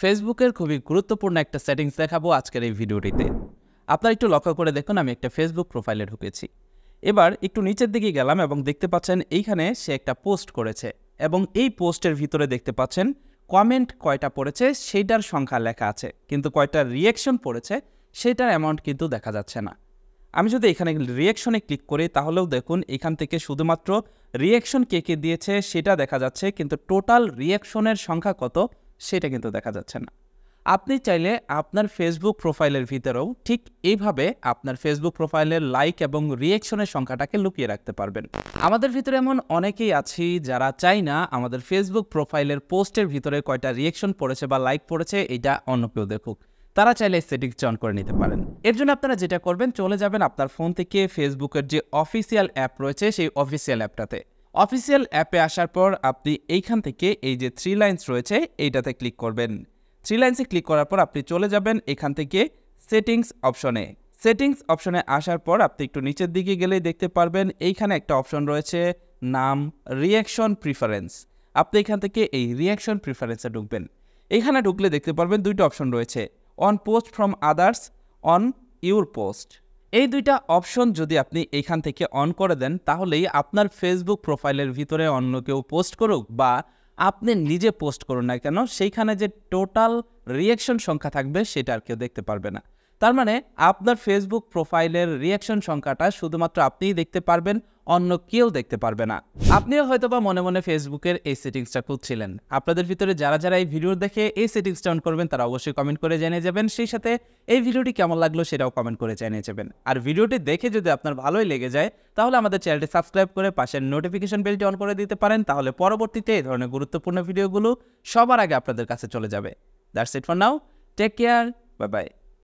ফেসবুকের খুবই গুরুত্বপূর্ণ একটা সেটিংস দেখাবো আজকের এই ভিডিওটিতে। আপনারা একটু লক্ষ্য করে দেখুন, আমি একটা ফেসবুক প্রোফাইলে ঢুকেছি। এবার একটু নিচের দিকে গেলাম এবং দেখতে পাচ্ছেন এইখানে সে একটা পোস্ট করেছে এবং এই পোস্টের ভিতরে দেখতে পাচ্ছেন কমেন্ট কয়টা পড়েছে সেইটার সংখ্যা লেখা আছে, কিন্তু কয়টা রিয়েকশন পড়েছে সেটার অ্যামাউন্ট কিন্তু দেখা যাচ্ছে না। আমি যদি এখানে রিয়েকশনে ক্লিক করি তাহলেও দেখুন এখান থেকে শুধুমাত্র রিয়েকশন কে কে দিয়েছে সেটা দেখা যাচ্ছে, কিন্তু টোটাল রিয়েকশনের সংখ্যা কত সেটা কিন্তু দেখা যাচ্ছে না। আপনি চাইলে আপনার ফেসবুক প্রোফাইলের ভিতরেও ঠিক এইভাবে আপনার ফেসবুক প্রোফাইলের লাইক এবং রিয়েকশনের সংখ্যাটাকে লুকিয়ে রাখতে পারবেন। আমাদের ভিতরে এমন অনেকেই আছি যারা চাই না আমাদের ফেসবুক প্রোফাইলের পোস্টের ভিতরে কয়টা রিয়েকশন পড়েছে বা লাইক পড়েছে এটা অন্য কেউ দেখুক। তারা চাইলে সেটিংস অন করে নিতে পারেন। এর জন্য আপনারা যেটা করবেন, চলে যাবেন আপনার ফোন থেকে ফেসবুকের যে অফিসিয়াল অ্যাপ রয়েছে সেই অফিসিয়াল অ্যাপটাতে। অফিসিয়াল অ্যাপে আসার পর আপনি এইখান থেকে এই যে 3 লাইনস রয়েছে এইটাতে ক্লিক করবেন। 3 লাইনসে ক্লিক করার পর আপনি চলে যাবেন এখান থেকে সেটিংস অপশনে। সেটিংস অপশনে আসার পর আপনি একটু নিচের দিকে গেলেই দেখতে পারবেন এইখানে একটা অপশন রয়েছে নাম রিঅ্যাকশন প্রিফারেন্স। আপনি এখান থেকে এই রিঅ্যাকশন প্রিফারেন্সে ঢুকবেন। এখানে ঢুকলে দেখতে পারবেন দুইটা অপশন রয়েছে, on post from others, on your post. এই দুইটা অপশন যদি আপনি এইখান থেকে অন করে দেন তাহলেই আপনার ফেসবুক প্রোফাইলের ভিতরে অন্য কেউ পোস্ট করুক বা আপনি নিজে পোস্ট করুন না কেন, সেইখানে যে টোটাল রিঅ্যাকশন সংখ্যা থাকবে সেটা আর কেউ দেখতে পারবে না। তার মানে আপনার ফেসবুক প্রোফাইলের রিঅ্যাকশন সংখ্যাটা শুধুমাত্র আপনিই দেখতে পারবেন, অন্য কেউ দেখতে পারবে না। আপনিও হয়তোবা মনে মনে ফেসবুকের এই সেটিংসটা খুঁজছিলেন। আপনাদের ভিতরে যারা যারা এই ভিডিও দেখে এই সেটিংসটা অন করবেন তারা অবশ্যই কমেন্ট করে জানিয়ে যাবেন। সেই সাথে এই ভিডিওটি কেমন লাগলো সেটাও কমেন্ট করে জানিয়ে যাবেন। আর ভিডিওটি দেখে যদি আপনার ভালোই লেগে যায় তাহলে আমাদের চ্যানেলটি সাবস্ক্রাইব করে পাশের নোটিফিকেশন বেলটি অন করে দিতে পারেন, তাহলে পরবর্তীতে এই ধরনের গুরুত্বপূর্ণ ভিডিওগুলো সবার আগে আপনাদের কাছে চলে যাবে। That's it for now, take care, bye by.